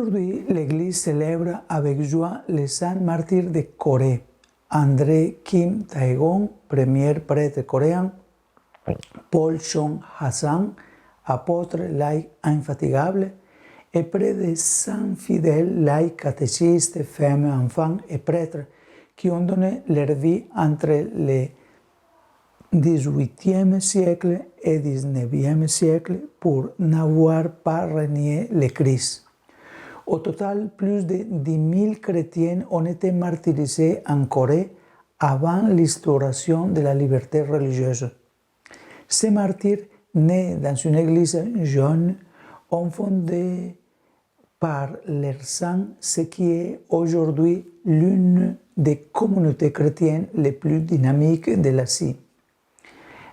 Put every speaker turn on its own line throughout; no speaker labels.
Aujourd'hui, l'Église célèbre avec joie les saints martyrs de Corée. André Kim Taegon, premier prêtre coréen, Paul Chong Hassan, apôtre laïc infatigable, et près de 100 fidèles laïcs, catéchistes, femmes, enfants et prêtres qui ont donné leur vie entre le XVIIIe siècle et XIXe siècle pour n'avoir pas renié le Christ. Au total, plus de 10 000 chrétiens ont été martyrisés en Corée avant l'instauration de la liberté religieuse. Ces martyrs, nés dans une église jeune, ont fondé par leur sang ce qui est aujourd'hui l'une des communautés chrétiennes les plus dynamiques de l'Asie.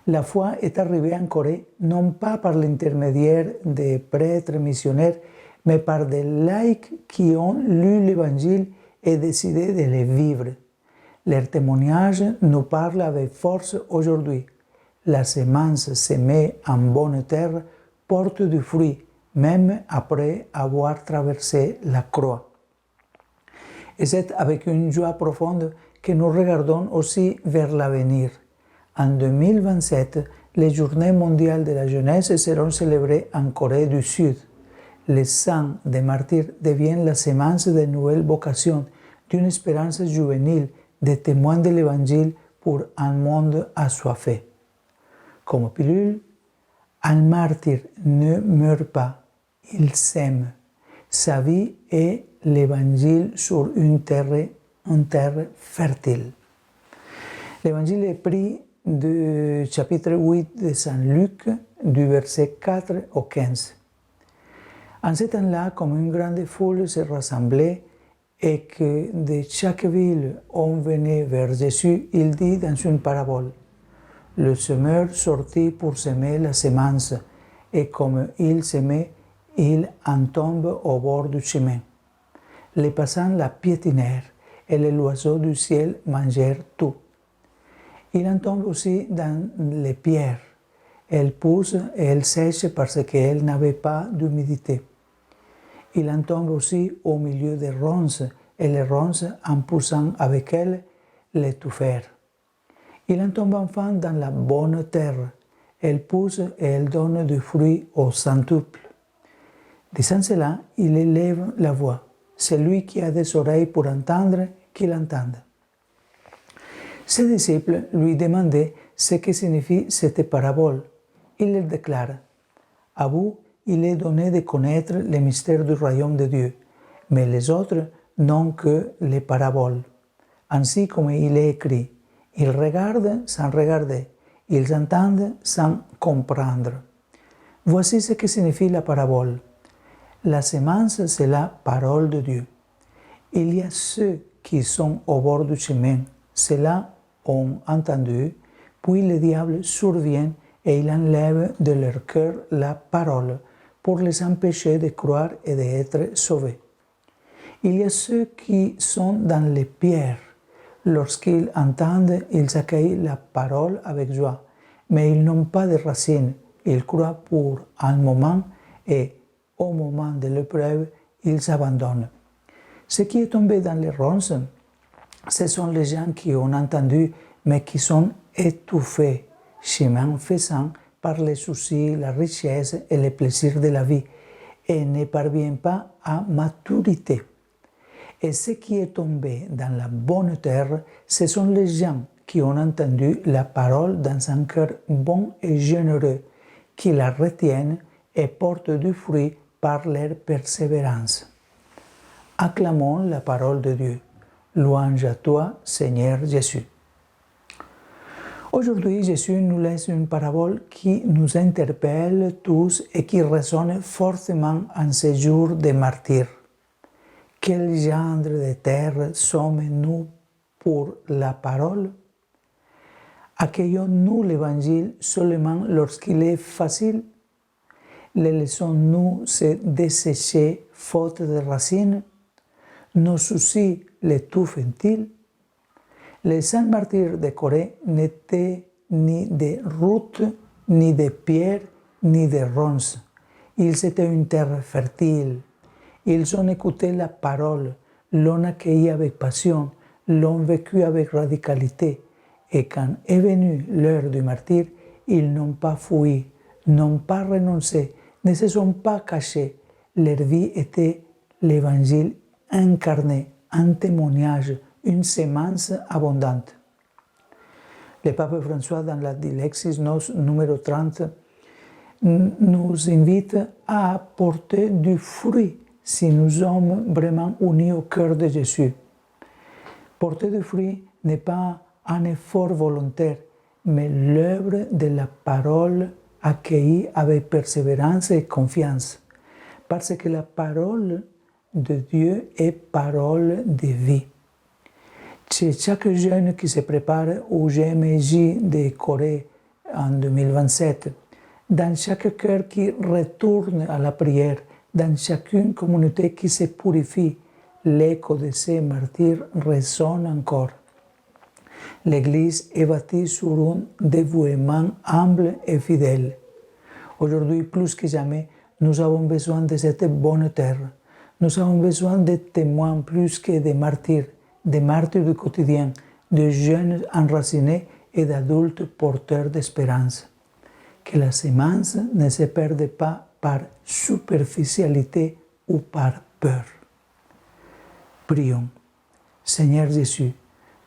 La foi est arrivée en Corée non pas par l'intermédiaire des prêtres missionnaires, mais par des laïcs qui ont lu l'Évangile et décidé de le vivre. Leur témoignage nous parle avec force aujourd'hui. La semence semée en bonne terre porte du fruit, même après avoir traversé la croix. Et c'est avec une joie profonde que nous regardons aussi vers l'avenir. En 2027, les Journées mondiales de la jeunesse seront célébrées en Corée du Sud. Les saints des martyrs deviennent la semence de nouvelles vocations, d'une espérance juvénile, des témoins de l'Évangile pour un monde assoiffé. Comme pilule, un martyr ne meurt pas, il sème. Sa vie est l'Évangile sur une terre fertile. L'Évangile est pris du chapitre 8 de Saint Luc, du verset 4 au 15. En ce temps-là, comme une grande foule se rassemblait et que de chaque ville on venait vers Jésus, il dit dans une parabole, « Le semeur sortit pour semer la semence, et comme il semait, il en tombe au bord du chemin. Les passants la piétinèrent, et les oiseaux du ciel mangèrent tout. Il en tombe aussi dans les pierres. Elle pousse et elle sèche parce qu'elle n'avait pas d'humidité. Il en tombe aussi au milieu des ronces, et les ronces, en poussant avec elle, l'étouffèrent. Il en tombe enfin dans la bonne terre. Elle pousse et elle donne du fruit au centuple. Disant cela, il élève la voix. Celui qui a des oreilles pour entendre, qu'il entende. Ses disciples lui demandaient ce que signifie cette parabole. Il leur déclare, « À vous, il est donné de connaître les mystères du royaume de Dieu, mais les autres n'ont que les paraboles. Ainsi comme il est écrit, ils regardent sans regarder, ils entendent sans comprendre. Voici ce que signifie la parabole. La semence, c'est la parole de Dieu. Il y a ceux qui sont au bord du chemin, ceux-là ont entendu, puis le diable survient et il enlève de leur cœur la parole pour les empêcher de croire et d'être sauvés. Il y a ceux qui sont dans les pierres. Lorsqu'ils entendent, ils accueillent la parole avec joie, mais ils n'ont pas de racines. Ils croient pour un moment et, au moment de l'épreuve, ils abandonnent. Ce qui est tombé dans les ronces, ce sont les gens qui ont entendu, mais qui sont étouffés, chemin faisant, par les soucis, la richesse et les plaisirs de la vie, et ne parviennent pas à maturité. Et ce qui est tombé dans la bonne terre, ce sont les gens qui ont entendu la parole dans un cœur bon et généreux, qui la retiennent et portent du fruit par leur persévérance. Acclamons la parole de Dieu. Louange à toi, Seigneur Jésus. Aujourd'hui, Jésus nous laisse une parabole qui nous interpelle tous et qui résonne fortement en ces jours de martyrs. Quel genre de terre sommes-nous pour la parole? Accueillons-nous l'Évangile seulement lorsqu'il est facile? Les laissons-nous se dessécher faute de racines? Nos soucis l'étouffent-ils? Les saints martyrs de Corée n'étaient ni des routes, ni des pierres, ni des ronces. Ils étaient une terre fertile. Ils ont écouté la parole, l'ont accueilli avec passion, l'ont vécu avec radicalité. Et quand est venue l'heure du martyre, ils n'ont pas fui, n'ont pas renoncé, ne se sont pas cachés. Leur vie était l'évangile incarné, un témoignage, une sémence abondante. Le pape François, dans la Dilexis Nos numéro 30, nous invite à apporter du fruit si nous sommes vraiment unis au cœur de Jésus. Porter du fruit n'est pas un effort volontaire, mais l'œuvre de la parole accueillie avec persévérance et confiance. Parce que la parole de Dieu est parole de vie. Chez chaque jeune qui se prépare au GMJ de Corée en 2027, dans chaque cœur qui retourne à la prière, dans chacune communauté qui se purifie, l'écho de ces martyrs résonne encore. L'Église est bâtie sur un dévouement humble et fidèle. Aujourd'hui, plus que jamais, nous avons besoin de cette bonne terre. Nous avons besoin de témoins plus que de martyrs du quotidien, de jeunes enracinés et d'adultes porteurs d'espérance. Que la sémence ne se perde pas par superficialité ou par peur. Prions. Seigneur Jésus,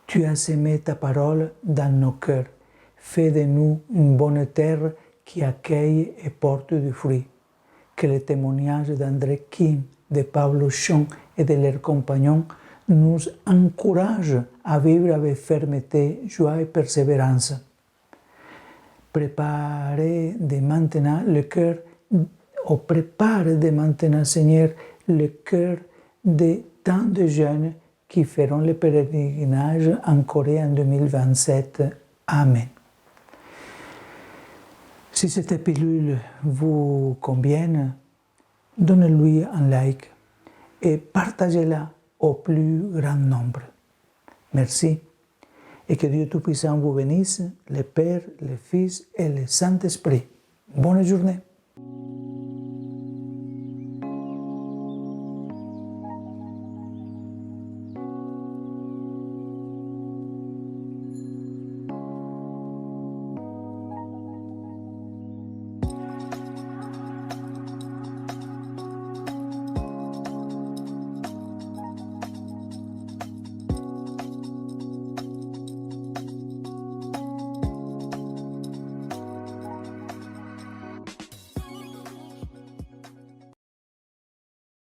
tu as semé ta parole dans nos cœurs. Fais de nous une bonne terre qui accueille et porte du fruit. Que le témoignage d'André Kim, de Pablo Chon et de leurs compagnons nous encourage à vivre avec fermeté, joie et persévérance. Prépare dès maintenant, Seigneur, le cœur de tant de jeunes qui feront le pèlerinage en Corée en 2027. Amen. Si cette pilule vous convient, donnez-lui un like et partagez-la au plus grand nombre. Merci et que Dieu Tout-Puissant vous bénisse, le Père, le Fils et le Saint-Esprit. Bonne journée.